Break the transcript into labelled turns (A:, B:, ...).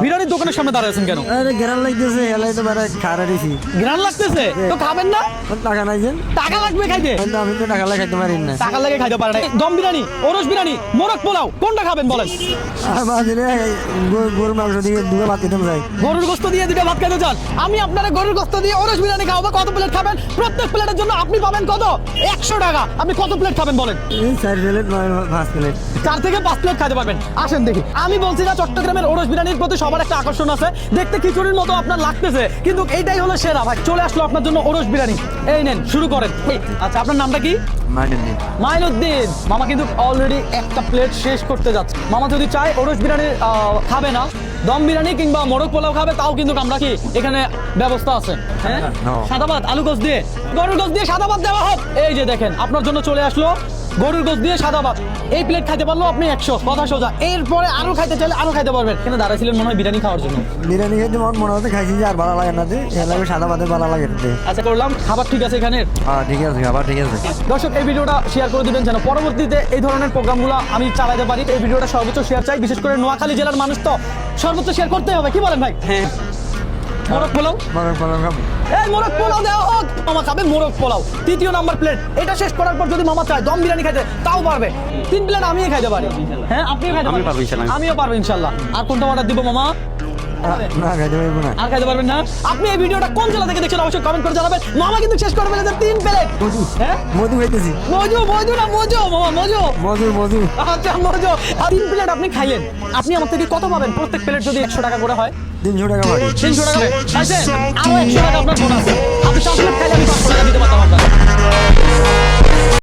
A: বিরিয়ানির দোকানের সামনে দাঁড়িয়ে আছেন কেন?
B: আরে গ্রান লাগতেছে এলাই তো বারে খারা দিছি
A: ঘ্রাণ লাগতেছে তো খাবেন না?
B: টাকা নাই যে
A: টাকা লাগবে খাইতে।
B: কিন্তু আমি তো টাকা লাগে খাইতে পারি না
A: টাকা লাগে খাইতে পারে না। দম বিরিয়ানি, ওরস বিরিয়ানি, মোরগ পোলাও কোনটা খাবেন বলেন?
B: আর বাজারে গরুর মাংস দিয়ে দুটো ভাত খেতে যাই
A: গরুর গোস্ত দিয়ে দুটো ভাত খেতে চান? আমি আপনারা গরুর গোস্ত দিয়ে ওরস বিরিয়ানি খাওয়াবো। কত প্লেট খাবেন? প্রত্যেক প্লেটের জন্য আপনি পাবেন কত? 100 টাকা। আপনি কত প্লেট খাবেন বলেন?
B: এই 4 প্লেট 5 প্লেট
A: 4 থেকে 5 প্লেট খাইতে পারবেন। আসেন দেখি। আমি বলছি না চট্টগ্রামের ওরস বিরিয়ানির প্রতি সবার একটা আকর্ষণ আছে। দেখতে খিচুড়ির মতো আপনার লাগতেছে, কিন্তু এইটাই হলো সেরা ভাই। চলে আসলো আপনার জন্য ওরস বিরিয়ানি। এই নেন, শুরু করেন। আচ্ছা, আপনার নামটা কি?
B: মাইনে
A: মাইনুদ্দিন। মামা কিন্তু অলরেডি একটা প্লেট শেষ করতে যাচ্ছে। মামা যদি চায় ওরস বিরিয়ানি খাবে না, দম বিরিয়ানি কিংবা মোরগ পোলাও খাবে, তাও কিন্তু আমরা কি এখানে ব্যবস্থা আছে। হ্যাঁ, সাদা ভাত আলু গোস দিয়ে, গরুর গোস দিয়ে সাদা ভাত দেওয়া হোক। এই যে দেখেন, আপনার জন্য চলে আসলো গরুর গোস দিয়ে সাদা ভাত। এই প্লেট খাইতে পারলো আপনি 100, কথা সোজা। এরপরে আরো খাইতে চাইলে আরো খাইতে পারবেন। এখানে দাঁড়াইছিলেন মনে হয় বিরিয়ানি খাওয়ার জন্য।
B: বিরিয়ানি খাইতে মনে হচ্ছে খাইছি যে আর ভালো লাগে না যে এলাই সাদা ভাতে ভালো লাগে
A: আচ্ছা, করলাম। খাবার ঠিক আছে এখানে?
B: হ্যাঁ ঠিক আছে খাবার ঠিক আছে
A: দর্শক, এই ভিডিওটা শেয়ার করে দিবেন যেন পরবর্তীতে এই ধরনের প্রোগ্রামগুলো আমি চালাতে পারি। এই ভিডিওটা সর্বোচ্চ শেয়ার চাই, বিশেষ করে নোয়াখালী জেলার মানুষ তো সর্বোচ্চ শেয়ার করতে হবে। কি বলেন ভাই? হ্যাঁ। মোরগ পোলাও, এই মোরগ পোলাও দেওয়া হোক। মামা খাবে মোরগ পোলাও, 3য় নাম্বার প্লেট। এটা শেষ করার পর যদি মামা চায় দম বিরিয়ানি খাইতে, তাও পারবে। 3 প্লেট আমিই খাইতে পারি। হ্যাঁ, আপনিও খাইতে পারবেন। আমিও পারবো ইনশাল্লাহ। আর কোনটা অর্ডার দিব মামা?
B: না খাইতে পারবো না
A: আর খাইতে পারবেন না? আপনি এই ভিডিওটা কোন জেলা থেকে দেখছেন অবশ্যই কমেন্ট করে জানাবেন। মামা কিন্তু শেষ করে ফেলেছে 3 প্লেট। হ্যাঁ,
B: মধু খাইতেছি
A: মজু মজু না মজু মামা, মজু
B: মধু
A: আচ্ছা মজু। আর 3 প্লেট আপনি খাইলেন, আপনি আমার থেকে কত পাবেন? প্রত্যেক প্লেট যদি 100 টাকা করে হয়,
B: 300 টাকা পারি
A: 300 টাকা পাইছেন, আরো 100 টাকা আপনার বোনাস। আপনি 4 প্লেট খাইলে আমি 500 টাকা দিতে পারতাম আপনাকে।